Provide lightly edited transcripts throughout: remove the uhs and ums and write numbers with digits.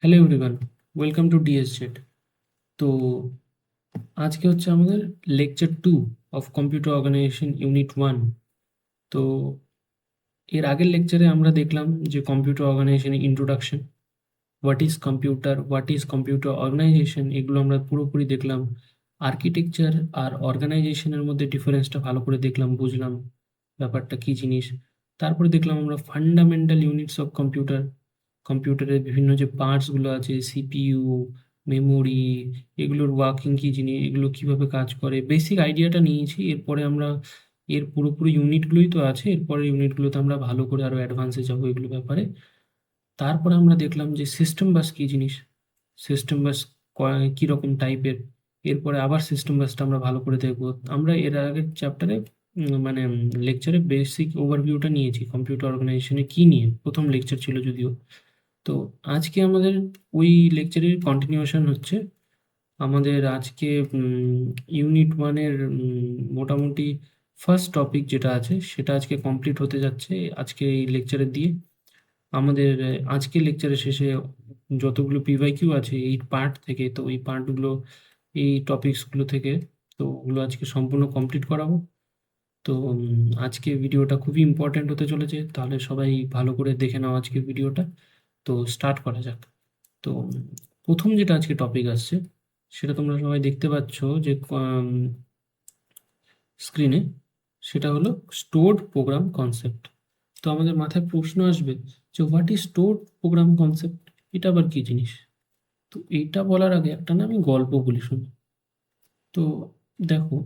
Hello everyone, welcome to DSZ. তো আজকে হচ্ছে আমাদের lecture 2 of computer organization unit 1। তো এর আগের লেকচারে আমরা দেখলাম যে computer organization introduction, what is computer organization, এগুলো আমরা পুরোপুরি দেখলাম। আর্কিটেকচার আর অর্গানাইজেশনের মধ্যে ডিফারেন্সটা ভালো করে দেখলাম, বুঝলাম ব্যাপারটা কী জিনিস। তারপরে দেখলাম আমরা ফান্ডামেন্টাল ইউনিটস অফ কম্পিউটার, কম্পিউটারের বিভিন্ন যে পার্টসগুলো আছে, সিপিইউ, মেমোরি, এগুলোর ওয়ার্কিং কী জিনিস, এগুলো কীভাবে কাজ করে, বেসিক আইডিয়াটা নিয়েছি। এরপরে আমরা এর পুরোপুরি ইউনিটগুলোই তো আছে, এরপরে ইউনিটগুলোতে আমরা ভালো করে আরও অ্যাডভান্সে যাবো এগুলো ব্যাপারে। তারপরে আমরা দেখলাম যে সিস্টেম বাস কী জিনিস, সিস্টেম বাস কীরকম টাইপের। এরপরে আবার সিস্টেম বাসটা আমরা ভালো করে দেখবো। আমরা এর আগের চ্যাপ্টারে মানে লেকচারে বেসিক ওভারভিউটা নিয়েছি কম্পিউটার অর্গানাইজেশনে কী নিয়ে, প্রথম লেকচার ছিল যদিও। তো আজকে আমাদের ওই লেকচারের কন্টিনিউশন হচ্ছে। আমাদের আজকে ইউনিট 1-এর মোটামুটি ফার্স্ট টপিক যেটা আছে সেটা আজকে কমপ্লিট হতে যাচ্ছে আজকে এই লেকচারের দিয়ে। আমাদের আজকে লেকচারের শেষে যতগুলো পিওয়াইকিউ আছে এই পার্ট থেকে, তো এই পার্টগুলো এই টপিকসগুলো থেকে, তো ওগুলো আজকে সম্পূর্ণ কমপ্লিট করাবো। তো আজকে ভিডিওটা খুবই ইম্পর্ট্যান্ট হতে চলেছে, তাহলে সবাই ভালো করে দেখে নাও আজকের ভিডিওটা। তো স্টার্ট করা যাক। তো প্রথম যেটা আজকে টপিক আসছে সেটা তোমরা সবাই দেখতে পাচ্ছ যে স্ক্রিনে, সেটা হলো স্টোরড প্রোগ্রাম কনসেপ্ট। তো আমাদের মাথায় প্রশ্ন আসবে যে what is stored program concept, এটা আবার কি জিনিস। তো এইটা বলার আগে একটা না আমি গল্প বলি, শুনি। তো দেখো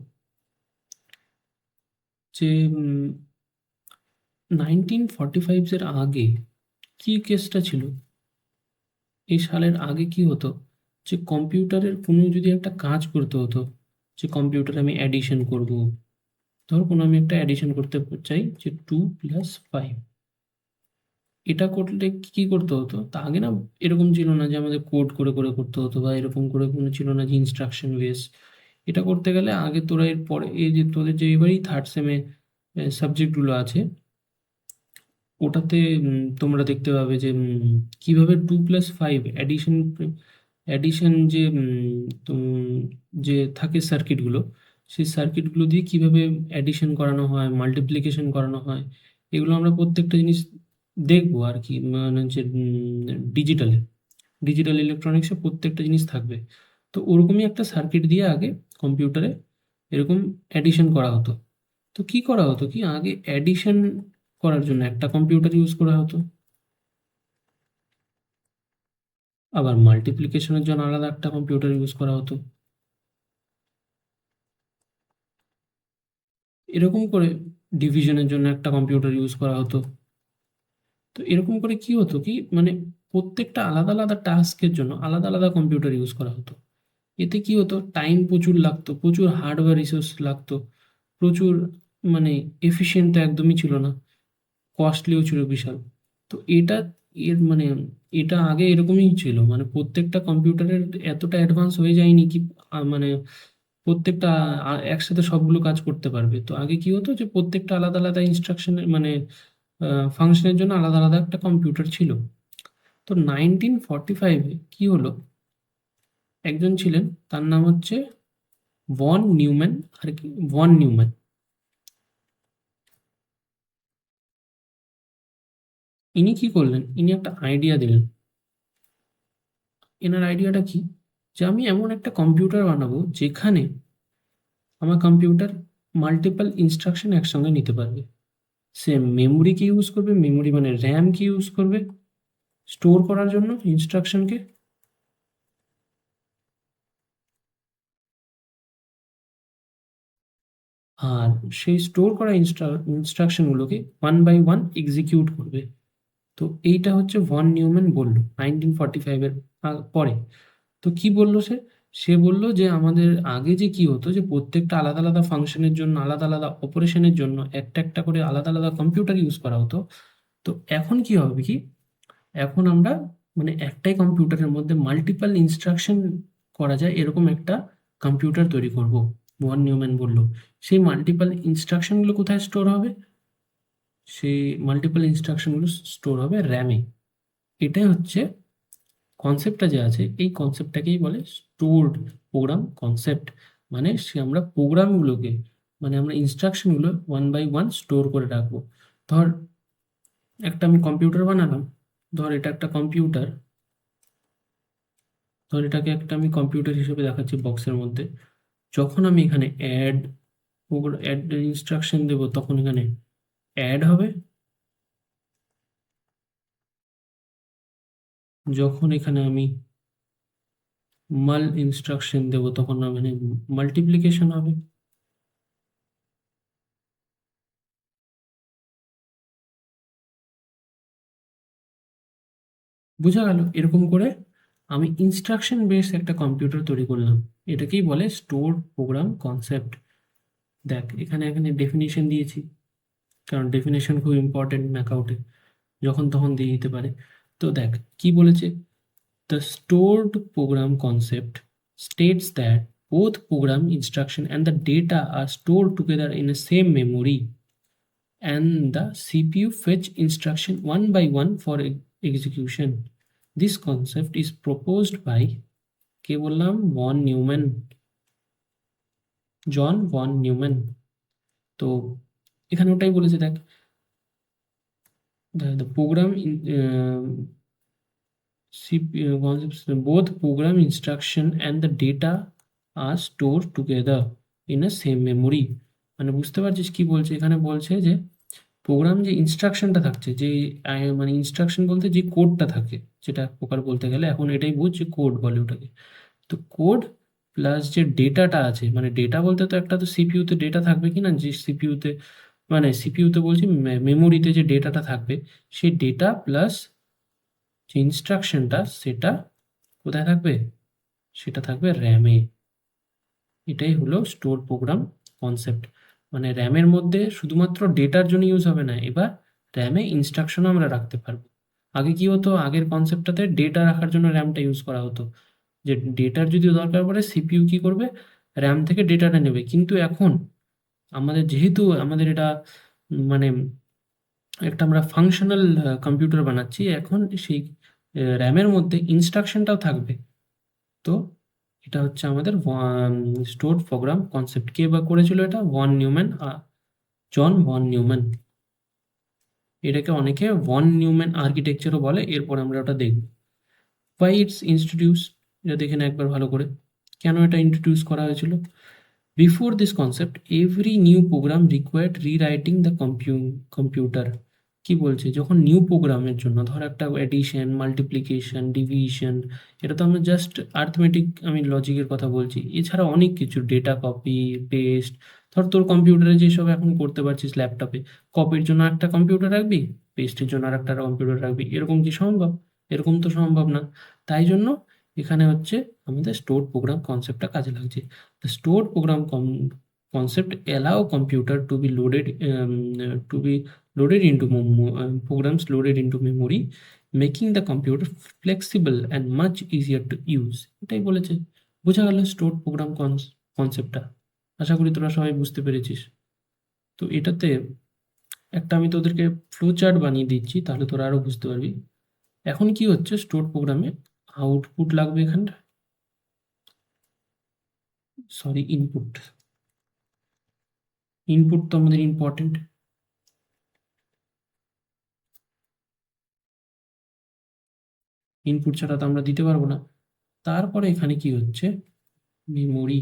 যে 1945-এর আগে কি কেসটা ছিল, এই সালের আগে কি হতো, যে কম্পিউটারের কোনো যদি একটা কাজ করতে হতো, যে কম্পিউটারে আমি অ্যাডিশন করব, ধরো কোনো আমি একটা অ্যাডিশন করতে চাই যে 2+5, এটা করলে কি করতে হতো, তা আগে না এরকম ছিল না যে আমাদের কোড করে করে করতে হতো, বা এরকম করে কোনো ছিল না যে ইনস্ট্রাকশন বেস। এটা করতে গেলে আগে তোরা এর পরে এই যে তোদের যে এবারই থার্ড সেমে সাবজেক্টগুলো আছে ওটাতে তোমরা দেখতে পাবে যে কিভাবে 2+5 অ্যাডিশন, অ্যাডিশন যে যে থাকে সার্কিটগুলো, সেই সার্কিটগুলো দিয়ে কিভাবে অ্যাডিশন করানো হয়, মাল্টিপ্লিকেশন করানো হয়, এগুলো আমরা প্রত্যেকটা জিনিস দেখবো আর কি। মানে হচ্ছে ডিজিটালে, ডিজিটাল ইলেকট্রনিক্সে প্রত্যেকটা জিনিস থাকবে। তো ওরকমই একটা সার্কিট দিয়ে আগে কম্পিউটারে এরকম অ্যাডিশন করা হতো। তো কি করা হতো কি, আগে অ্যাডিশন করার জন্য একটা কম্পিউটার ইউজ করা হতো, আবার মাল্টিপ্লিকেশনের জন্য আলাদা একটা কম্পিউটার ইউজ করা হতো। এরকম করে ডিভিশনের জন্য একটা কম্পিউটার ইউজ করা হতো। তো এরকম করে কি হতো কি, মানে প্রত্যেকটা আলাদা আলাদা টাস্কের জন্য আলাদা আলাদা কম্পিউটার ইউজ করা হতো। এতে কি হতো, টাইম প্রচুর লাগতো, প্রচুর হার্ডওয়্যার রিসোর্স লাগতো, প্রচুর, মানে এফিশিয়েন্ট তো একদমই ছিল না, কস্টলিও ছিল বিশাল। তো এটা এর মানে এটা আগে এরকমই ছিল, মানে প্রত্যেকটা কম্পিউটারের এতটা অ্যাডভান্স হয়ে যায়নি কি মানে প্রত্যেকটা একসাথে সবগুলো কাজ করতে পারবে। তো আগে কি হতো যে প্রত্যেকটা আলাদা আলাদা ইনস্ট্রাকশনের মানে ফাংশনের জন্য আলাদা আলাদা একটা কম্পিউটার ছিল। তো 1945-এ কি হলো, একজন ছিলেন, তার নাম হচ্ছে ভন নিউম্যান, আর কি ভন নিউম্যান। ইনি কি করলেন, ইনি একটা আইডিয়া দিলেন। এনার আইডিয়াটা কি, যে আমি এমন একটা কম্পিউটার বানাবো যেখানে আমার কম্পিউটার মাল্টিপল ইনস্ট্রাকশন একসঙ্গে নিতে পারবে। সে মেমোরিকে ইউজ করবে, মেমোরি মানে র্যামকে ইউজ করবে স্টোর করার জন্য ইনস্ট্রাকশনকে, আর সেই স্টোর করা ইনস্ট্রাকশনগুলোকে ওয়ান বাই ওয়ান এক্সিকিউট করবে। তো এইটা হচ্ছে ভন নিউম্যান বললো 1945-এর পরে। তো কি বললো সে, সে বললো যে আমাদের আগে যে কি হতো, যে প্রত্যেকটা আলাদা আলাদা ফাংশনের জন্য আলাদা আলাদা অপারেশনের জন্য একটা একটা করে আলাদা আলাদা কম্পিউটার ইউজ করা হতো। তো এখন কি হবে কি, এখন আমরা মানে একটাই কম্পিউটারের মধ্যে মাল্টিপল ইনস্ট্রাকশন করা যায় এরকম একটা কম্পিউটার তৈরি করব, ভন নিউম্যান বলল। সেই মাল্টিপল ইনস্ট্রাকশনগুলো কোথায় স্টোর হবে, সেই মাল্টিপল ইনস্ট্রাকশনগুলো স্টোর হবে র্যামে। এটাই হচ্ছে কনসেপ্টটা যে আছে এই কনসেপ্টটাকেই বলে স্টোরড প্রোগ্রাম কনসেপ্ট। মানে আমরা প্রোগ্রামগুলোকে মানে আমরা ইনস্ট্রাকশনগুলো ওয়ান বাই ওয়ান স্টোর করে রাখবো। ধর একটা আমি কম্পিউটার বানালাম, ধর এটা একটা কম্পিউটার, ধর এটাকে একটা আমি কম্পিউটার হিসেবে দেখাচ্ছি বক্সের মধ্যে। যখন আমি এখানে অ্যাড ইনস্ট্রাকশন দেবো তখন এখানে অ্যাড হবে, যখন এখানে আমি মাল ইনস্ট্রাকশন দেবো তখন মানে মাল্টিপ্লিকেশন হবে। বোঝা গেল? এরকম করে আমি ইনস্ট্রাকশন বেস একটা কম্পিউটার তৈরি করলাম। এটাকেই বলে স্টোর প্রোগ্রাম কনসেপ্ট। দেখ এখানে এখানে ডেফিনিশন দিয়েছি, কারণ ডেফিনেশন খুব ইম্পর্টেন্ট ম্যাকআউটে, যখন তখন দিয়ে দিতে পারে। তো দেখ কি বলেছে, the stored program concept states that both program instruction and the data are stored together in a same memory and the CPU fetch instruction one by one for execution. This concept is proposed by কে বললাম von Neumann, John von Neumann. তো এখানে ওটাই বলেছে, দেখ the program in CPU concepts, both program instruction and the data are stored together in a same memory। মানে বুঝতে পারছিস কি বলছে? এখানে বলছে যে প্রোগ্রাম যে ইনস্ট্রাকশনটা থাকছে, যে মানে ইনস্ট্রাকশন বলতে যে কোডটা থাকে, যেটা এক প্রকার বলতে গেলে এখন এটাই বুঝছে, কোড বলে ওটাকে। তো কোড প্লাস যে ডেটাটা আছে, মানে ডেটা বলতে তো একটা তো সিপিইউতে ডেটা থাকবে কি না, যে সিপিইউতে মানে সিপিইউতে বলছি মেমোরিতে যে ডেটাটা থাকবে, সেই ডেটা প্লাস যে ইনস্ট্রাকশনটা সেটা কোথায় থাকবে? সেটা থাকবে র্যামে। এটাই হলো স্টোর প্রোগ্রাম কনসেপ্ট। মানে র্যামের মধ্যে শুধুমাত্র ডেটার জন্য ইউজ হবে না, এবার র্যামে ইনস্ট্রাকশনও আমরা রাখতে পারবো। আগে কি হতো, আগের কনসেপ্টটাতে ডেটা রাখার জন্য র্যামটা ইউজ করা হতো, যে ডেটার যদি দরকার পড়ে সিপিইউ কি করবে, র্যাম থেকে ডেটাটা নেবে। কিন্তু এখন আমাদের যেহেতু আমাদের এটা মানে একটা আমরা ফাংশনাল কম্পিউটার বানাচ্ছি, এখন সেই র্যামের মধ্যে ইনস্ট্রাকশনটাও থাকবে। তো এটা হচ্ছে আমাদের স্টোরড প্রোগ্রাম কনসেপ্ট। কে বা করেছিল এটা? Von Neumann, John von Neumann. এটাকে অনেকে ভন নিউম্যান আর্কিটেকচারও বলে, এরপর আমরা ওটা দেখব। ওয়াই ইটস ইন্ট্রোডিউস, এটা দেখে না একবার ভালো করে, কেন এটা ইন্ট্রোডিউস করা হয়েছিল। Before this concept every new programme required rewriting the computer. কি বলছে, যখন নিউ প্রোগ্রামের জন্য ধর একটা এডিশন, মাল্টিপ্লিকেশন, ডিভিশন, এটা তো আমরা জাস্ট আর্থমেটিক, আমি লজিকের কথা বলছি, এছাড়া অনেক কিছু, ডেটা কপি পেস্ট, ধর তোর কম্পিউটারে যেসব এখন করতে পারছিস ল্যাপটপে, কপির জন্য একটা কম্পিউটার রাখবি, পেস্টের জন্য আর একটা কম্পিউটার রাখবি, এরকম কি সম্ভব? এরকম তো সম্ভব না। তাই জন্য এখানে হচ্ছে আমাদের স্টোর প্রোগ্রাম কনসেপ্টটা কাজে লাগছে। The stored program concept allow computer to be loaded into programs loaded into memory, making the computer flexible and much easier to use। এটাই বলেছে। বোঝা গেল স্টোর প্রোগ্রাম কনসেপ্টটা? আশা করি তোরা সবাই বুঝতে পেরেছিস। তো এটাতে একটা আমি তোদেরকে ফ্লো চার্ট বানিয়ে দিচ্ছি, তাহলে তোরা আরো বুঝতে পারবি। এখন কি হচ্ছে, স্টোর প্রোগ্রামে আউটপুট লাগবে এখানটা, সরি ইনপুট। ইনপুট তো আমাদের ইম্পর্টেন্ট, ইনপুট ছাড়া তো আমরা দিতে পারবো না। তারপরে এখানে কি হচ্ছে, মেমোরি।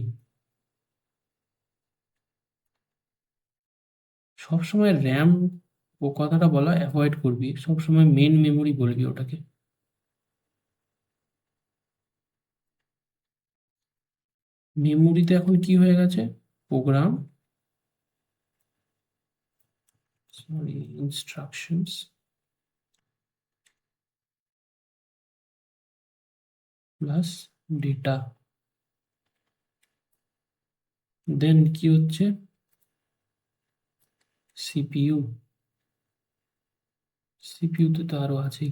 সবসময় র্যাম ও কথাটা বলা অ্যাভয়েড করবি, সবসময় মেন মেমোরি বলবি ওটাকে। মেমোরিতে এখন কি হয়ে গেছে, program, sorry instructions plus data. Then কি হচ্ছে, সিপিইউ। সিপিইউতে তো আরো আছেই,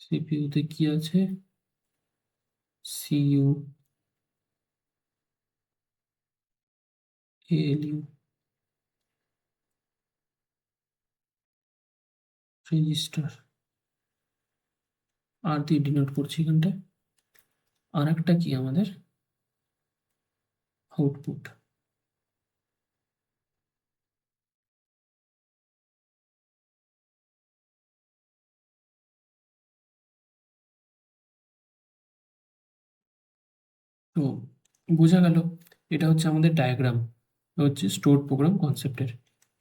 সিপিইউতে কি আছে, সিইউ, ALU রেজিস্টার আর দিয়ে ডিনোট করছি এখানটায়। আর একটা কি আমাদের আউটপুট। তো বোঝা গেল, এটা হচ্ছে আমাদের ডায়াগ্রাম, হচ্ছে স্টোর প্রোগ্রাম কনসেপ্টের।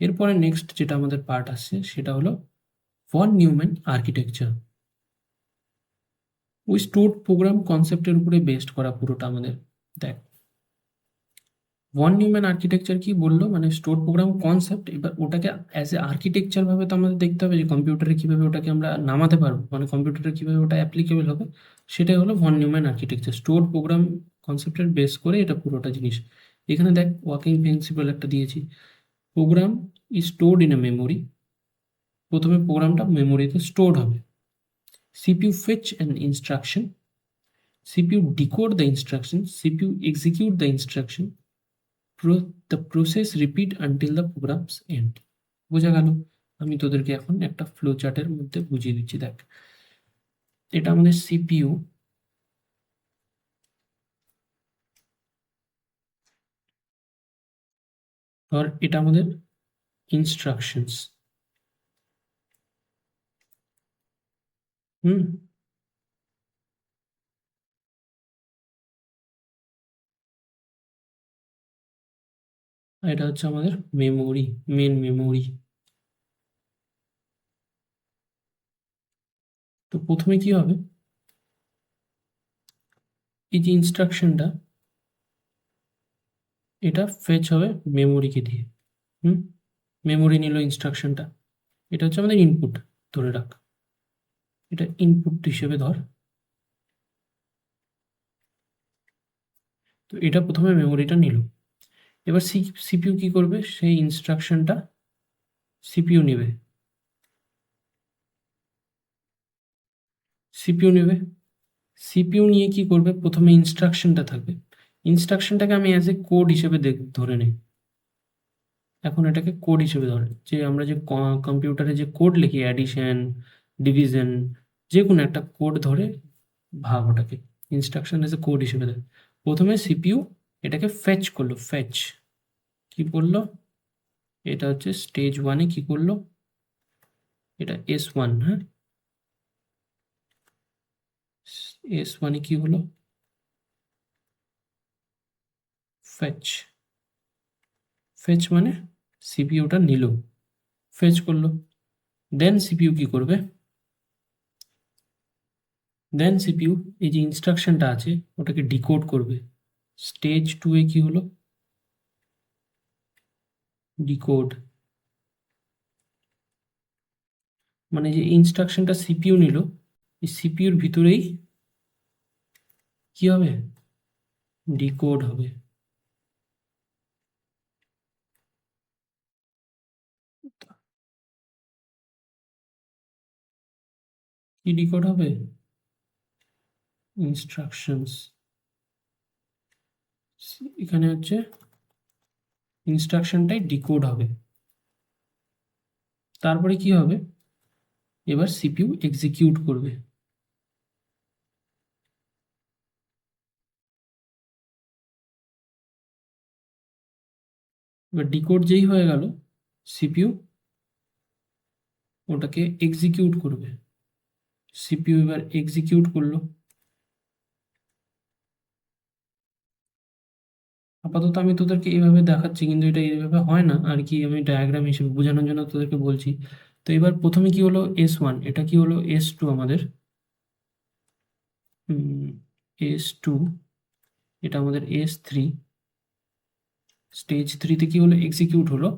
এরপরে নেক্সট যেটা আমাদের পার্ট আসছে সেটা হলো ভন নিউম্যান আর্কিটেকচার। ওই স্টোর প্রোগ্রাম কনসেপ্টের উপরে বেস্ড করা পুরোটা আমাদের। দেখ, ভন নিউম্যান আর্কিটেকচার কি বললো, মানে স্টোর প্রোগ্রাম কনসেপ্ট, এবার ওটাকে অ্যাজ এ আর্কিটেকচার ভাবে তো আমাদের দেখতে হবে যে কম্পিউটারে কিভাবে ওটাকে আমরা নামাতে পারবো, মানে কম্পিউটারে কিভাবে ওটা অ্যাপ্লিকেবল হবে। সেটাই হলো von Neumann architecture. Store program কনসেপ্টের বেস করে এটা পুরোটা জিনিস। এখানে দেখ ওয়ার্কিং প্রিন্সিপাল একটা দিয়েছি, programme is stored in a memory. প্রথমে প্রোগ্রামটা মেমোরিতে স্টোরড হবে। CPU fetch an instruction, CPU decode the instruction, CPU execute the instruction, the process repeat until the program's end. বোঝা গেল? আমি তোদেরকে এখন একটা ফ্লো চার্টের মধ্যে বুঝিয়ে দিচ্ছি। দেখ, এটা আমাদের CPU, আর এটা আমাদের ইনস্ট্রাকশনস। হুম, এটা হচ্ছে আমাদের মেমোরি, মেন মেমোরি। তো প্রথমে কি হবে, এই যে ইনস্ট্রাকশনটা, এটা ফেচ হবে মেমোরিকে দিয়ে। হুম, মেমোরি নিল ইনস্ট্রাকশনটা, এটা হচ্ছে আমাদের ইনপুট ধরে রাখ, এটা ইনপুট হিসেবে ধর। তো এটা প্রথমে মেমোরিটা নিল, এবার সিপিইউ কি করবে, সেই ইনস্ট্রাকশনটা সিপিইউ নেবে, সিপিইউ নেবে। সিপিইউ নিয়ে কি করবে, প্রথমে ইনস্ট্রাকশনটা থাকবে, ইনস্ট্রাকশনটাকে আমি অ্যাজ এ কোড হিসেবে ধরে নিই। এখন এটাকে কোড হিসেবে ধরে, যে আমরা যে কম্পিউটারে যে কোড লিখি, অ্যাডিশন, ডিভিশন, যে কোনো একটা কোড ধরে ভাগ, ওটাকে ইনস্ট্রাকশন এজ এ কোড হিসেবে দেয়। প্রথমে সিপিইউ এটাকে ফেচ করলো, ফেচ কি করলো, এটা হচ্ছে স্টেজ ওয়ানে কি করলো, এটা S1, হ্যাঁ, S1 কি হলো, ফেচ। ফেচ মানে সিপিইউটা নিল, ফেচ করলো। দেন সিপিইউ কি করবে, দেন সিপিইউ এই যে ইনস্ট্রাকশনটা আছে ওটাকে ডিকোড করবে। স্টেজ 2 এ কি হলো, ডিকোড, মানে যে ইনস্ট্রাকশনটা সিপিইউ নিল, এই সিপিইউর ভিতরেই কি হবে, ডিকোড হবে। কি ডিকোড হবে, ইনস্ট্রাকশনস। এখানে হচ্ছে ইনস্ট্রাকশনটাই ডিকোড হবে। তারপরে কি হবে, এবার সিপিইউ এক্সিকিউট করবে। এবার ডিকোড যেই হয়ে গেল, সিপিইউ ওটাকে এক্সিকিউট করবে। সিপিইউ এবার এক্সিকিউট করলো। আপাতত আমি তোদেরকে এইভাবে দেখাচ্ছি, কিন্তু এটা এইভাবে হয় না আর কি, আমি ডায়াগ্রাম হিসেবে বোঝানোর জন্য তোদেরকে বলছি। তো এবার প্রথমে কি হলো, S1, এটা কি হলো S2 আমাদের, S2, এটা আমাদের S3, স্টেজ 3-তে কি হলো, এক্সিকিউট হলো।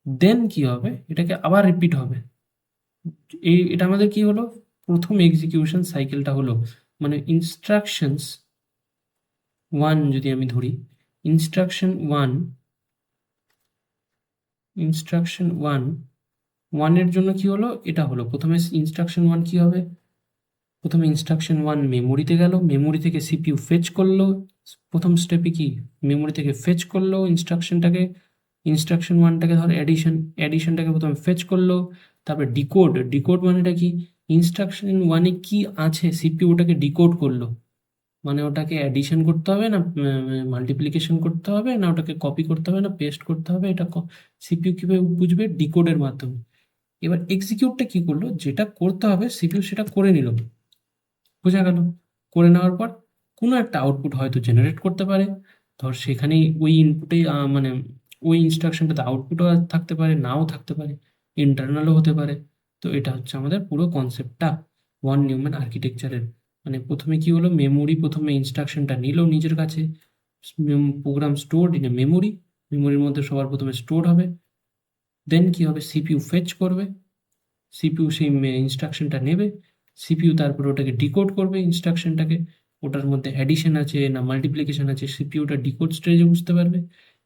দেন কি হবে, এটাকে আবার রিপিট হবে। এটা আমাদের কি হলো, প্রথম এক্সিকিউশন সাইকেলটা হলো, মানে ইনস্ট্রাকশনস 1 যদি আমি ধরি, ইনস্ট্রাকশন 1, ইনস্ট্রাকশন 1 এর জন্য কি হলো, এটা হলো প্রথমে ইনস্ট্রাকশন 1 কি হবে, প্রথমে ইনস্ট্রাকশন 1 মেমোরিতে গেল, মেমোরি থেকে সিপিইউ ফেচ করলো প্রথম স্টেপে কি মেমোরি থেকে ফেচ করলো ইনস্ট্রাকশন ওয়ানটাকে ধর অ্যাডিশনটাকে প্রথমে ফেচ করলো, তারপরে ডিকোড মানেটা কি, ইনস্ট্রাকশন ওয়ানে কি আছে সিপিইউ ওটাকে ডিকোড করলো, মানে ওটাকে অ্যাডিশন করতে হবে না মাল্টিপ্লিকেশন করতে হবে না ওটাকে কপি করতে হবে না পেস্ট করতে হবে, এটা সিপিইউ কিভাবে বুঝবে, ডিকোডের মাধ্যমে। এবার এক্সিকিউটটা কি করলো, যেটা করতে হবে সিপিইউ সেটা করে নিল, বোঝা গেল। করে নেওয়ার পর কোনো একটা আউটপুট হয়তো জেনারেট করতে পারে, ধর সেখানেই ওই ইনপুটে মানে ওই ইনস্ট্রাকশনটাতে আউটপুটও থাকতে পারে, নাও থাকতে পারে, ইন্টারনালও হতে পারে। তো এটা হচ্ছে আমাদের পুরো কনসেপ্টটা ভন নিউম্যান আর্কিটেকচারের। মানে প্রথমে কি হলো, প্রথমে ইনস্ট্রাকশনটা নিল নিজের কাছে, প্রোগ্রাম স্টোরড ইন এ মেমোরির মধ্যে সবার প্রথমে স্টোর হবে। দেন কি হবে, সিপিইউ ফেচ করবে, সিপিইউ সেই ইনস্ট্রাকশনটা নেবে, সিপিইউ তারপরে ওটাকে ডিকোড করবে ইনস্ট্রাকশনটাকে, ওটার মধ্যে অ্যাডিশন আছে না মাল্টিপ্লিকেশন আছে সিপিইউটা ডিকোড স্টেজে বুঝতে পারবে।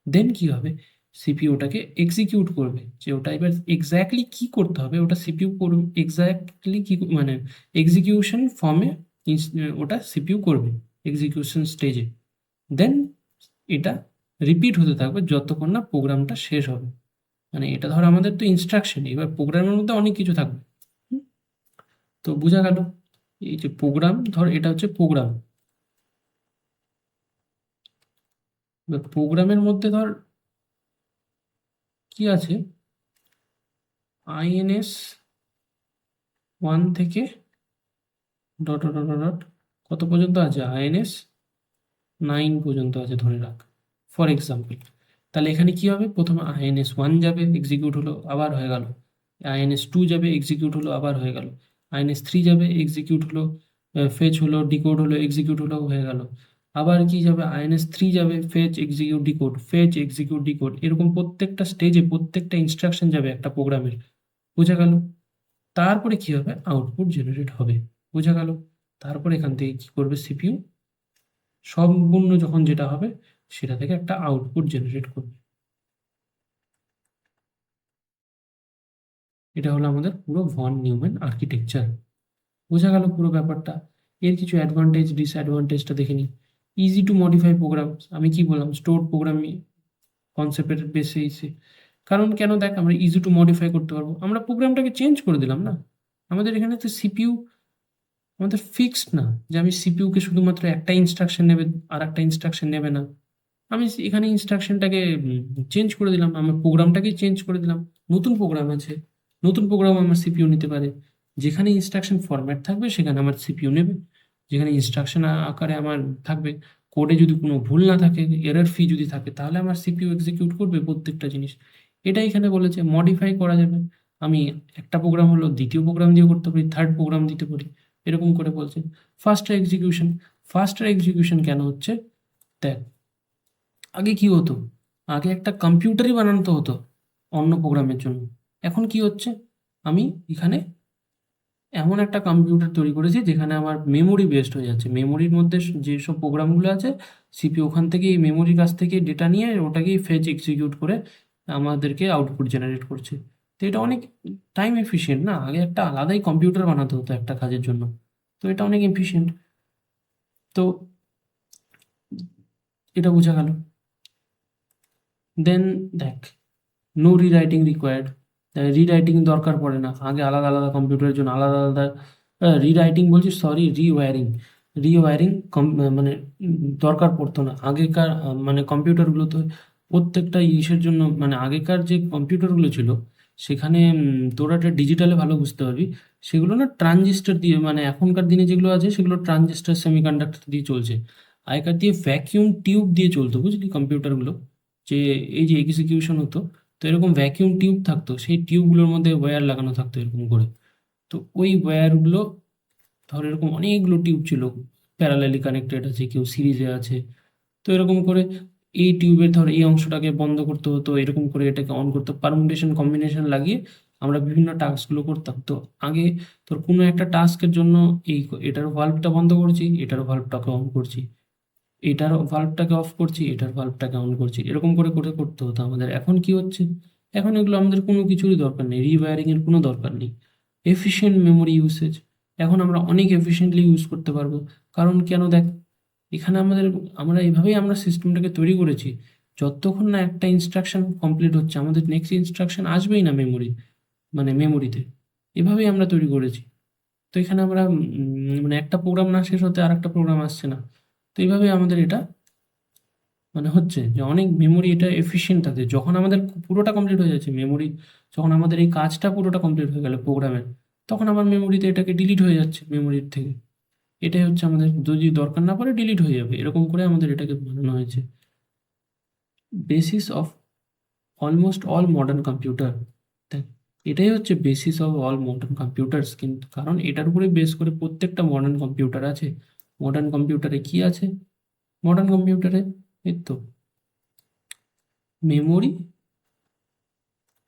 দেন কি হবে, সিপিইউ ওটাকে এক্সিকিউট করবে, যে ওটা এবার এক্স্যাক্টলি কি করতে হবে ওটা সিপিইউ করবে, এক্স্যাক্টলি কি মানে এক্সিকিউশন ফর্মে ওটা সিপিইউ করবে এক্সিকিউশন স্টেজে। দেন এটা রিপিট হতে থাকবে যতক্ষণ না প্রোগ্রামটা শেষ হবে। মানে এটা ধর আমাদের তো ইনস্ট্রাকশন, এবার প্রোগ্রামের মধ্যে অনেক কিছু থাকবে। হুম? তো বোঝা গেল, এই যে প্রোগ্রাম, ধর এটা হচ্ছে প্রোগ্রাম, এবার প্রোগ্রামের মধ্যে ধর কি আছে, আইএনএস ওয়ান থেকে ডট ডট ডট ডট কত পর্যন্ত আছে, আইএনএস 9 পর্যন্ত আছে ধরে রাখ ফর এক্সাম্পল। তাহলে এখানে কি হবে, প্রথমে আইএনএস ওয়ান যাবে, এক্সিকিউট হলো, আবার হয়ে গেল, আইএনএস টু যাবে, এক্সিকিউট হলো, আবার হয়ে গেল, আইএনএস থ্রি যাবে, এক্সিকিউট হলো, ফেচ হলো, ডিকোড হলো, এক্সিকিউট হলো, হয়ে গেল। আবার কি যাবে, আইএনএস থ্রি যাবে, fetch execute decode, fetch execute decode, এরকম প্রত্যেকটা স্টেজে প্রত্যেকটা ইনস্ট্রাকশন যাবে একটা প্রোগ্রামের, বোঝা গেল। তারপরে কি হবে, আউটপুট জেনারেট হবে, বোঝা গেল। তারপরে এখান থেকে কি করবে সিপিইউ, সম্পূর্ণ যখন যেটা হবে সেটা থেকে একটা আউটপুট জেনারেট করবে। এটা হলো আমাদের পুরো ভন নিউম্যান আর্কিটেকচার, বোঝা গেল পুরো ব্যাপারটা। এর কিছু অ্যাডভান্টেজ ডিসঅ্যাডভান্টেজটা দেখে নিই। ইজি টু মডিফাই প্রোগ্রাম, আমি কি বললাম, স্টোর প্রোগ্রাম কনসেপ্টের বেসিসে। কারণ কেন, দেখ আমরা ইজি টু মডিফাই করতে পারবো, আমরা প্রোগ্রামটাকে চেঞ্জ করে দিলাম না, আমাদের এখানে তো সিপিইউ আমাদের ফিক্সড না, যে আমি সিপিইউকে শুধুমাত্র একটা ইনস্ট্রাকশন নেবে আর একটা ইনস্ট্রাকশন নেবে না, আমি এখানে ইনস্ট্রাকশনটাকে চেঞ্জ করে দিলাম, আমার প্রোগ্রামটাকেই চেঞ্জ করে দিলাম, নতুন প্রোগ্রাম আছে, নতুন প্রোগ্রাম আমার সিপিইউ নিতে পারে, যেখানে ইনস্ট্রাকশন ফরম্যাট থাকবে সেখানে আমার সিপিইউ নেবে, যেখানে ইনস্ট্রাকশন আকারে আমার থাকবে, কোডে যদি কোনো ভুল না থাকে, এরর ফ্রি যদি থাকে, তাহলে আমার সিপিইউ এক্সিকিউট করবে প্রত্যেকটা জিনিস। এটা এখানে বলেছে মডিফাই করা যাবে, আমি একটা প্রোগ্রাম হলো দ্বিতীয় প্রোগ্রাম দিয়ে করতে পারি, থার্ড প্রোগ্রাম দিতে পারি, এরকম করে বলছে। ফাস্টার এক্সিকিউশন কেন হচ্ছে, দেখ আগে কি হতো, আগে একটা কম্পিউটারই বানাতে হতো অন্য প্রোগ্রামের জন্য, এখন কি হচ্ছে, আমি এখানে এমন একটা কম্পিউটার তৈরি করেছি যেখানে আমার মেমোরি বেসড হয়ে যাচ্ছে, মেমোরির মধ্যে যেসব প্রোগ্রামগুলো আছে সিপিইউ ওখান থেকে এই মেমোরির কাছ থেকে ডেটা নিয়ে ওটাকেই ফেচ এক্সিকিউট করে আমাদেরকে আউটপুট জেনারেট করছে। তো এটা অনেক টাইম এফিশিয়েন্ট না, আগে একটা আলাদাই কম্পিউটার বানাতে হতো একটা কাজের জন্য, তো এটা অনেক এফিশিয়েন্ট। তো এটা বোঝা গেল। দেন দেখ, নো রিরাইটিং রিকোয়ার্ড, রিরাইটিং দরকার পড়ে না, আগে আলাদা আলাদা কম্পিউটারের জন্য আলাদা আলাদা রিরাইটিং বলছি সরি রিওয়ারিং মানে দরকার পড়তো না আগেকার মানে কম্পিউটারগুলোতে, প্রত্যেকটা ইসের জন্য, মানে আগেকার যে কম্পিউটারগুলো ছিল সেখানে তোরা একটা ডিজিটালে ভালো বুঝতে পারবি, সেগুলো না ট্রানজিস্টর দিয়ে, মানে এখনকার দিনে যেগুলো আছে সেগুলো ট্রানজিস্টর সেমিকন্ডাক্টর দিয়ে চলছে, আগেকার দিয়ে ভ্যাকিউম টিউব দিয়ে চলতো, বুঝলি কম্পিউটারগুলো, যে এই যে এক্সিকিউশন হতো, তো এরকম ভ্যাকিউম টিউব থাকতো, সেই টিউবগুলোর মধ্যে ওয়্যার লাগানো থাকতো এরকম করে। তো ওই ওয়্যারগুলো ধর এরকম অনেকগুলো টিউব ছিল, প্যারালালি কানেক্টেড আছে, কেউ সিরিজে আছে, তো এরকম করে এই টিউবের ধর এই অংশটাকে বন্ধ করতে হতো, এরকম করে এটাকে অন করতে, পারমুটেশন কম্বিনেশন লাগিয়ে আমরা বিভিন্ন টাস্কগুলো করতাম। তো আগে তোর কোনো একটা টাস্কের জন্য এই এটার ভাল্বটা বন্ধ করছি, এটার ভাল্বটাকে অন করছি, এটার ভাল্বটাকে অফ করছি, এটার ভাল্বটাকে অন করছি, এরকম করে করে করতে হতো আমাদের। এখন কি হচ্ছে, এখন এগুলো আমাদের কোনো কিছুরই দরকার নেই, রিওয়্যারিং এর কোনো দরকার নেই, এফিশিয়েন্ট মেমোরি ইউসেজ, এখন আমরা অনেক এফিশিয়েন্টলি ইউজ করতে পারবো। কারণ কেন, দেখ এখানে আমরা এইভাবেই আমরা সিস্টেমটাকে তৈরি করেছি, যতক্ষণ না একটা ইনস্ট্রাকশন কমপ্লিট হচ্ছে আমাদের নেক্সট ইনস্ট্রাকশন আসবেই না মেমোরিতে। এভাবেই আমরা তৈরি করেছি। তো এখানে আমরা মানে একটা প্রোগ্রাম না শেষ হতে আর একটা প্রোগ্রাম আসছে না। তো এইভাবে আমাদের এটা মানে হচ্ছে যে অনেক মেমোরি এটা এফিশিয়েন্ট থাকে। যখন আমাদের পুরোটা কমপ্লিট হয়ে যাচ্ছে মেমোরি, যখন আমাদের এই কাজটা পুরোটা কমপ্লিট হয়ে গেল প্রোগ্রামের, তখন আমার মেমোরিতে এটাকে ডিলিট হয়ে যাচ্ছে মেমোরির থেকে। এটাই হচ্ছে আমাদের, যদি দরকার না পড়ে ডিলিট হয়ে যাবে, এরকম করে আমাদের এটাকে বানানো হয়েছে। Basis of almost all modern computer, এটাই হচ্ছে basis of all modern computers. কিন্তু কারণ এটার উপরে বেস করে প্রত্যেকটা মডার্ন কম্পিউটার আছে। মডার্ন কম্পিউটারে কি আছে? মডার্ন কম্পিউটারে এই তো মেমোরি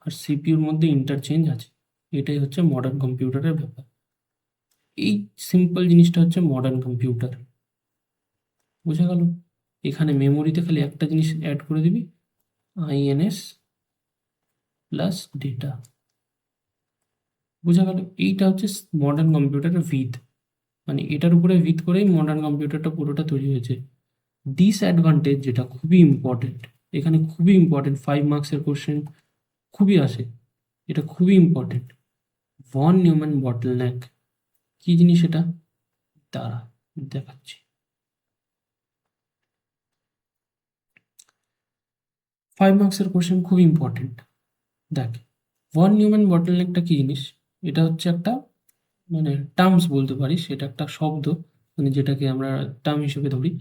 আর সিপিইউর মধ্যে ইন্টারচেঞ্জ আছে। এটাই হচ্ছে মডার্ন কম্পিউটারের ব্যাপার। এই সিম্পল জিনিসটা হচ্ছে মডার্ন কম্পিউটার। বোঝা গেল? এখানে মেমোরিতে খালি একটা জিনিস অ্যাড করে দিবি, আইএনএস প্লাস ডেটা। বোঝা গেল? এইটা হচ্ছে মডার্ন কম্পিউটারের ভিত, মানে এটার উপরে ভিত করেই মডার্ন কম্পিউটারটা পুরোটা তৈরি হয়েছে। ডিসঅ্যাডভান্টেজ, যেটা খুবই ইম্পর্টেন্ট, এখানে খুবই ইম্পর্টেন্ট, 5 মার্কসের কোশ্চেন খুবই আসে, এটা খুবই ইম্পর্টেন্ট। ভন নিউম্যান বটলনেক কি জিনিস এটা? দাঁড়া দেখাচ্ছি। 5 মার্কসের কোশ্চেন খুব ইম্পর্টেন্ট। দেখ, ভন নিউম্যান বটলনেকটা কি জিনিস? এটা হচ্ছে একটা মানে টার্মস বলতে পারিস, এটা একটা শব্দ, মানে যেটাকে আমরা টার্ম হিসেবে ধরি।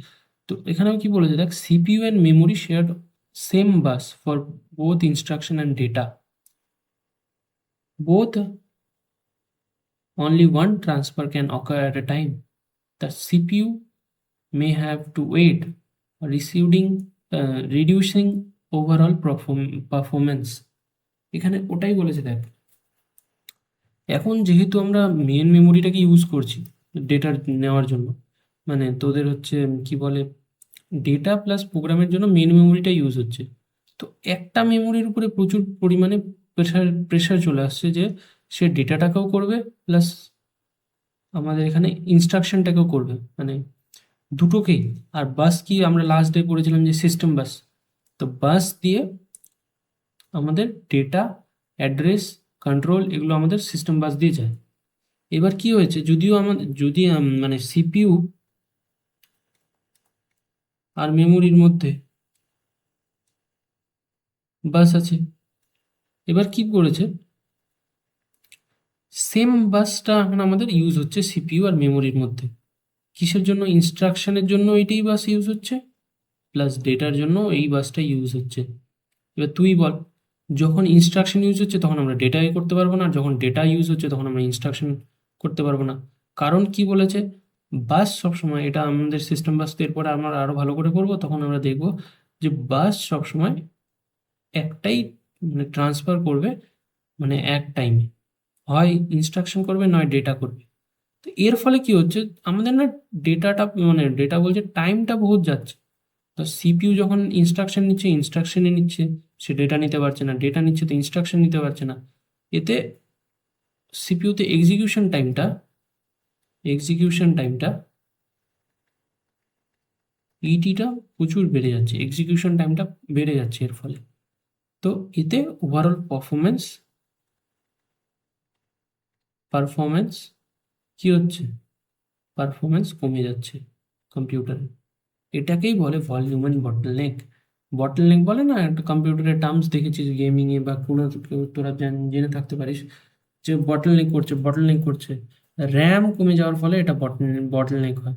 তো এখানেও কি বলেছে দেখ, CPU and memory share same bus for both instruction and data, both only one transfer can occur at a time. The CPU may have to wait, reducing overall performance. এখানে ওটাই বলেছে দেখ, এখন যেহেতু আমরা মেন মেমোরিটাকে ইউজ করছি ডেটার নেওয়ার জন্য, মানে তোদের হচ্ছে কি বলে, ডেটা প্লাস প্রোগ্রামের জন্য মেন মেমোরিটা ইউজ হচ্ছে। তো একটা মেমোরির উপরে প্রচুর পরিমাণে প্রেশার চলে আসছে যে সে ডেটাটাকেও করবে প্লাস আমাদের এখানে ইনস্ট্রাকশনটাকেও করবে, মানে দুটোকেই। আর বাস কি আমরা লাস্ট ডে পড়েছিলাম যে সিস্টেম বাস, তো বাস দিয়ে আমাদের ডেটা, অ্যাড্রেস, কন্ট্রোল এগুলো আমাদের সিস্টেম বাস দিয়ে যায়। এবার কি হয়েছে, যদিও আমাদের যদি মানে সিপিইউ আর মেমোরির মধ্যে বাস আছে, এবার কি করেছে, সেম বাসটা এখন আমাদের ইউজ হচ্ছে সিপিইউ আর মেমোরির মধ্যে। কিসের জন্য? ইনস্ট্রাকশনের জন্য এইটাই বাস ইউজ হচ্ছে, প্লাস ডেটার জন্য এই বাসটা ইউজ হচ্ছে। এবার তুই বল, যখন ইনস্ট্রাকশন ইউজ হচ্ছে তখন আমরা ডেটা করতে পারবো না, আর যখন ডেটা ইউজ হচ্ছে তখন আমরা ইনস্ট্রাকশন করতে পারবো না। কারণ কি বলেছে, বাস সবসময়, এটা আমাদের সিস্টেম বাস, তো এরপরে আমরা আরো ভালো করে করবো, তখন আমরা দেখব যে বাস সবসময় একটাই মানে ট্রান্সফার করবে, মানে এক টাইমে হয় ইনস্ট্রাকশন করবে নয় ডেটা করবে। তো এর ফলে কি হচ্ছে, আমাদের না ডেটাটা মানে ডেটা বলছে টাইমটা বহুত যাচ্ছে। তো সিপিইউ যখন ইনস্ট্রাকশন নিচ্ছে, ইনস্ট্রাকশনে নিচ্ছে, সে ডেটা নিতে পারছে না, ডেটা নিচ্ছে তো ইনস্ট্রাকশন নিতে পারছে না। এতে সিপিইউতে এক্সিকিউশন টাইমটা ইটিটা প্রচুর বেড়ে যাচ্ছে, এক্সিকিউশন টাইমটা বেড়ে যাচ্ছে এর ফলে। তো এতে ওভারঅল পারফরমেন্স কি হচ্ছে, পারফরমেন্স কমে যাচ্ছে কম্পিউটারে। এটাকেই বলে ভলিউম বটলনেক। বটলনেক বলে না, একটা কম্পিউটারের টার্মস দেখেছিস গেমিংয়ে বা কোনো তোরা জেনে থাকতে পারিস যে বটলনেক করছে। র্যাম কমে যাওয়ার ফলে এটা বটলনেক হয়।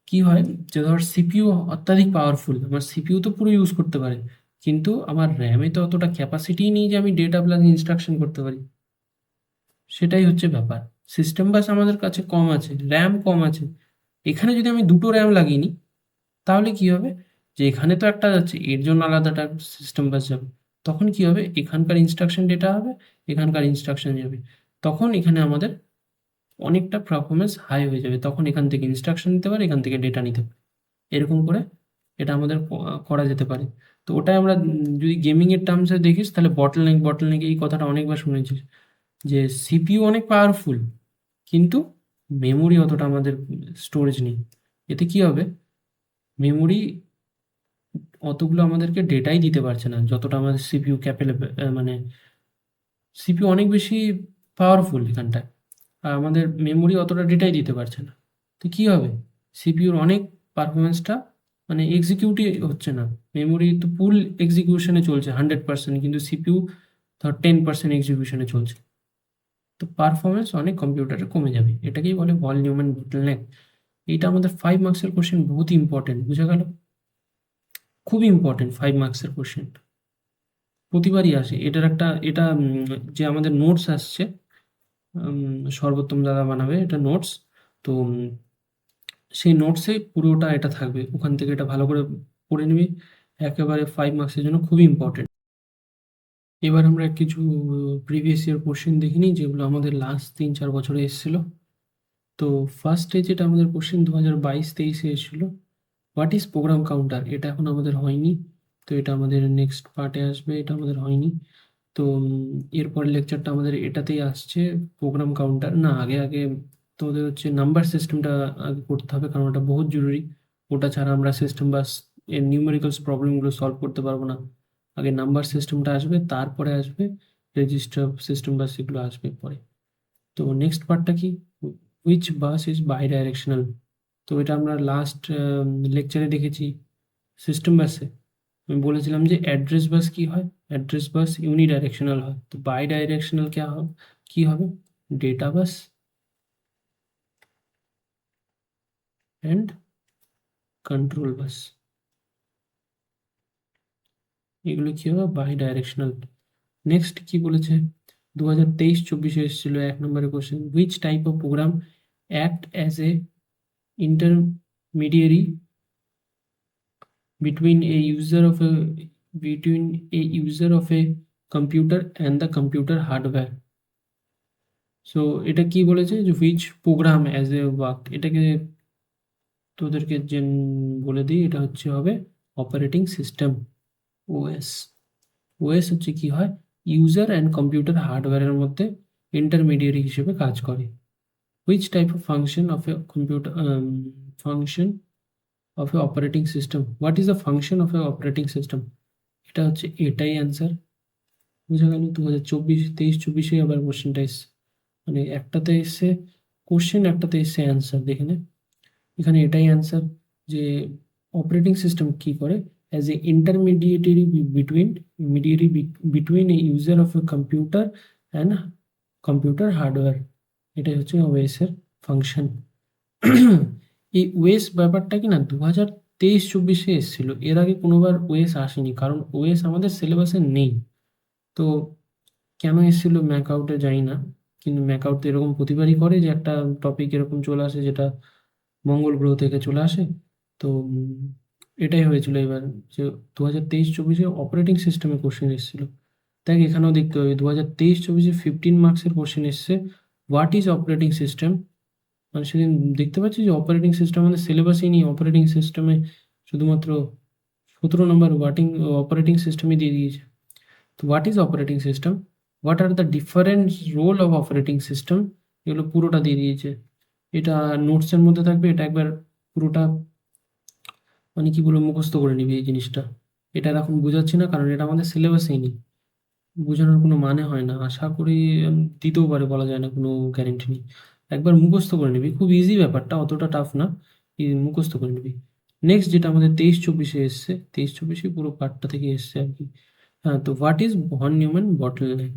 কি হয়, যে ধর সিপিইউ অত্যাধিক পাওয়ারফুল, আমার সিপিইউ তো পুরো ইউজ করতে পারে, কিন্তু আমার র্যামে তো অতটা ক্যাপাসিটি নেই যে আমি ডেটা প্লাস ইনস্ট্রাকশন করতে পারি। সেটাই হচ্ছে ব্যাপার। সিস্টেম বাস আমাদের কাছে কম আছে, র্যাম কম আছে। এখানে যদি আমি দুটো র্যাম লাগিয়ে নিই, তাহলে কি হবে, যে এখানে তো একটা যাচ্ছে, এর জন্য আলাদাটা সিস্টেম বাস যাবে। তখন কি হবে, এখানকার ইনস্ট্রাকশন ডেটা হবে, এখানকার ইনস্ট্রাকশন যাবে। তখন এখানে আমাদের অনেকটা পারফরমেন্স হাই হয়ে যাবে, তখন এখান থেকে ইনস্ট্রাকশন নিতে পারে, এখান থেকে ডেটা নিতে পারে। এরকম করে এটা আমাদের করা যেতে পারে। তো ওটাই আমরা যদি গেমিং এর টার্মসে দেখিস, তাহলে বটলনেক এই কথাটা অনেকবার শুনেছিস, যে সিপিইউ অনেক পাওয়ারফুল কিন্তু মেমোরি অতটা আমাদের স্টোরেজ নেই। এতে কি হবে, মেমোরি অতগুলো আমাদেরকে ডেটাই দিতে পারছে না যতটা আমাদের সিপিইউ ক্যাপেবল, মানে সিপিইউ অনেক বেশি পাওয়ারফুল এখানটায়, আর আমাদের মেমোরি অতটা ডেটাই দিতে পারছে না। তো কী হবে, সিপিইউর অনেক পারফরমেন্সটা মানে এক্সিকিউটই হচ্ছে না। মেমোরি তো ফুল এক্সিকিউশনে চলছে 100%, কিন্তু সিপিইউ ধর 10% এক্সিকিউশনে চলছে, তো পারফরমেন্স অনেক কম্পিউটারে কমে যাবে। এটাকেই বলে ভন নিউম্যান বটলনেক। এইটা আমাদের 5 মার্কসের কোশ্চেন, বহুত ইম্পর্টেন্ট, বুঝা গেল? খুব ইম্পর্টেন্ট 5 মার্কসের কোশ্চেন, প্রতিবারই আসে। এটা যে আমাদের নোটস আসছে, সর্বোত্তম দাদা বানাবে এটা নোটস, তো সেই নোটসে পুরোটা এটা থাকবে, ওখান থেকে এটা ভালো করে পড়ে নিবি, একেবারে 5 মার্কসের জন্য খুবই ইম্পর্টেন্ট। এবার আমরা কিছু প্রিভিয়াস ইয়ার কোশ্চেন দেখিনি, যেগুলো আমাদের লাস্ট 3-4 বছরে এসেছিল। তো ফার্স্টে যেটা আমাদের কোশ্চেন 2022-23-এ এসেছিল, হোয়াট ইজ প্রোগ্রাম কাউন্টার, এটা এখন আমাদের হয়নি, তো এটা আমাদের নেক্সট পার্টে আসবে, এটা আমাদের হয়নি। তো এরপরের লেকচারটা আমাদের এটাতেই আসছে, প্রোগ্রাম কাউন্টার না, আগে আগে তোদের হচ্ছে নাম্বার সিস্টেমটা আগে করতে হবে, কারণ ওটা বহুত জরুরি। ওটা ছাড়া আমরা সিস্টেম বা এর নিউমেরিক্যালস প্রবলেমগুলো সলভ করতে পারবো না। আগে নাম্বার সিস্টেমটা আসবে, তারপরে আসবে রেজিস্টার সিস্টেম বা সেগুলো আসবে পরে। তো নেক্সট পার্টটা কি, which bus is bidirectional. তো এটা আমরা লাস্ট লেকচারে দেখেছি সিস্টেম বাসে। আমি বলেছিলাম যে অ্যাড্রেস বাস কি হয়, অ্যাড্রেস বাস ইউনিডাইরেকশনাল হয়, তো বাই ডাইরেকশনাল কি হবে, data bus and control bus, এগুলো কি হবে, বাই ডাইরেকশনাল। নেক্সট কি বলেছে, 2023-24-এ এসেছিল 1 নম্বরের question, which type of program act as a intermediary between a user of a computer and the computer hardware. So এটা কি বলেছে যে which program as a work, এটাকে তোদেরকে যে বলে দিই, এটা হচ্ছে হবে অপারেটিং সিস্টেম, ওএস। ওএস হচ্ছে কি হয়, ইউজার অ্যান্ড কম্পিউটার হার্ডওয়্যারের মধ্যে ইন্টারমিডিয়ারি হিসেবে কাজ করে। Which type of function of a computer function of A operating system, what is the function of A operating system, এটা হচ্ছে এটাই অ্যান্সার। বোঝা গেল? 2023-24-এ আবার কোশ্চেনটা এসছে, মানে একটাতে এসছে কোশ্চেন, একটাতে এসছে অ্যান্সার, দেখে নে। এখানে এটাই অ্যান্সার, যে অপারেটিং সিস্টেম কি করে, as a intermediary between a user of a computer and computer hardware, এটাই হচ্ছে ওএস-এর ফাংশন। এই ওএস ব্যাপারটা কি না 2023-24-এ এসেছিল, এর আগে কোনোবার ওএস আসেনি, কারণ ওএস আমাদের সিলেবাসে নেই। তো কেন এসেছিল ম্যাক আউটে জানি না, কিন্তু ম্যাক আউট এরকম প্রতিবারই করে যে একটা টপিক এরকম চলে আসে যেটা মঙ্গল গ্রহ থেকে চলে আসে। তো এটাই হয়েছিল এবার, যে 2023-24-এ অপারেটিং সিস্টেমে কোশ্চেন এসেছিল। দেখ এখানেও দেখতে হবে 2023-24-এ 15 মার্কসের কোশ্চেন এসছে, হোয়াট ইজ অপারেটিং সিস্টেম। মানে সেদিন দেখতে পাচ্ছি যে অপারেটিং সিস্টেম আমাদের সিলেবাসেই নেই, অপারেটিং সিস্টেমে শুধুমাত্র 17 নম্বর অপারেটিং সিস্টেমে দিয়ে দিয়েছে। তো what is operating system, what are the different role of operating system, এগুলো পুরোটা দিয়ে দিয়েছে। এটা নোটসের মধ্যে থাকবে, এটা একবার পুরোটা মানে কি বলবো মুখস্থ করে নিবি এই জিনিসটা। এটা এখন বোঝাচ্ছি না, কারণ এটা আমাদের সিলেবাসেই নেই, বোঝানোর কোনো মানে হয় না। আশা করি দিতেও পারে, বলা যায় না, কোনো গ্যারেন্টি নেই। একবার মুখস্থ করে নিবি, খুব ইজি ব্যাপারটা, অতটা টাফ না, মুখস্থ করে নিবি। নেক্সট যেটা আমাদের 23-24-এ এসছে, 23-24-এ পুরো পার্টটা থেকে এসছে আর কি। হ্যাঁ, তো what is von Neumann bottleneck,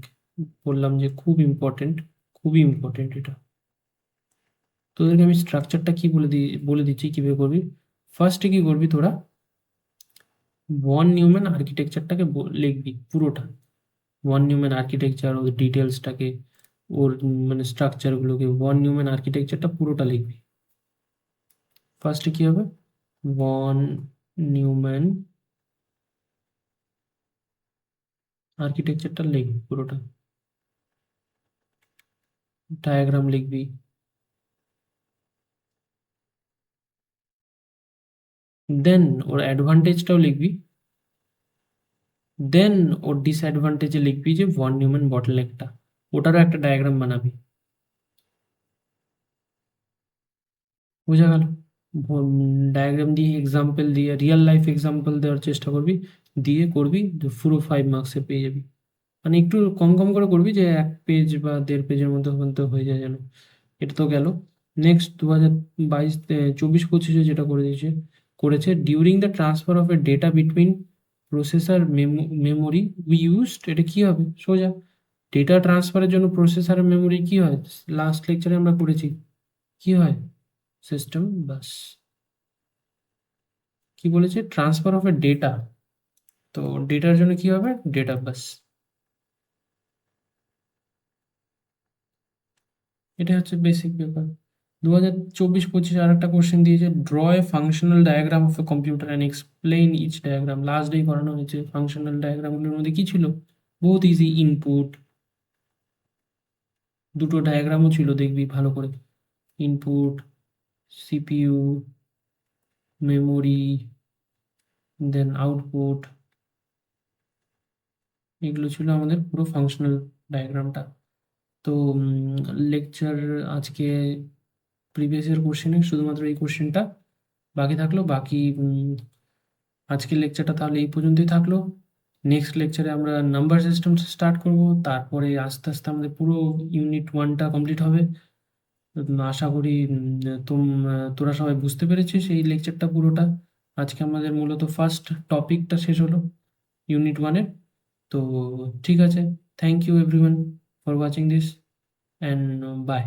বললাম যে খুব ইম্পর্টেন্ট, খুবই ইম্পর্টেন্ট এটা। তোদেরকে আমি স্ট্রাকচারটা কি বলে দিচ্ছি কীভাবে করবি। ফার্স্টে কি করবি তোরা, ভন নিউম্যান আর্কিটেকচারটাকে লিখবি পুরোটা, ভন নিউম্যান আর্কিটেকচার, ওর ডিটেলসটাকে, ওর মানে স্ট্রাকচারগুলোকে, ভন নিউম্যান আর্কিটেকচারটা পুরোটা লিখবি। ফার্স্টে কি হবে, ভন নিউম্যান আর্কিটেকচারটা লিখবি পুরোটা, ডায়াগ্রাম লিখবি, দেন ওর অ্যাডভান্টেজটাও লিখবি, দেন ওর ডিসঅ্যাডভান্টেজে লিখবি যে ভন নিউম্যান বটলনেকটা, ওটারও একটা ডায়াগ্রাম বানাবি। বোঝা গেল? ডায়াগ্রাম দিয়ে এক্সাম্পল দিয়ে রিয়েল লাইফ এক্সাম্পল দেওয়ার চেষ্টা করবি, দিয়ে করবি, পুরো 5 মার্কসে পেয়ে যাবি। মানে একটু কম কম করে করবি, যে 1 পেজ বা 1.5 পেজের মধ্যে মধ্যে হয়ে যায় যেন। এটা তো গেল। নেক্সট 2022 24-25 যেটা করেছে during the transfer of A data between processor memory we used, এটা কি হবে সোজা, ডেটা ট্রান্সফারের জন্য প্রসেসর মেমোরি কি হয়, লাস্ট লেকচারে আমরা করেছি, কি হয়, সিস্টেম বাস। কি বলেছে, ট্রান্সফার অফ এ ডেটা, তো ডেটার জন্য কি হবে, ডেটা বাস। এটা হচ্ছে বেসিক ব্যাপার। 2024-25 আর একটা কোশ্চেন দিয়েছে, draw a functional diagram of a computer and explain each diagram. Last day করানো হয়েছে। ফাংশনাল ডায়াগ্রামগুলোর মধ্যে কি ছিল, বহুত ইজি, ইনপুট, দুটো ডায়াগ্রামও ছিল, দেখবি ভালো করে, ইনপুট, সিপিইউ, মেমোরি, দেন আউটপুট, এগুলো ছিল আমাদের পুরো ফাংশনাল ডায়াগ্রামটা। তো লেকচার আজকে প্রিভিয়াস ইয়ার কোশ্চেনে শুধুমাত্র এই কোশ্চেনটা বাকি থাকলো। বাকি আজকের লেকচারটা তাহলে এই পর্যন্তই থাকলো। নেক্সট লেকচারে আমরা নাম্বার সিস্টেম স্টার্ট করব, তারপরে আস্তে আস্তে আমাদের পুরো ইউনিট 1টা কমপ্লিট হবে। আশা করি তোরা সবাই বুঝতে পেরেছিস এই লেকচারটা পুরোটা। আজকে আমাদের মূলত ফার্স্ট টপিকটা শেষ হলো ইউনিট 1-এর। তো ঠিক আছে, thank you everyone for watching this and by.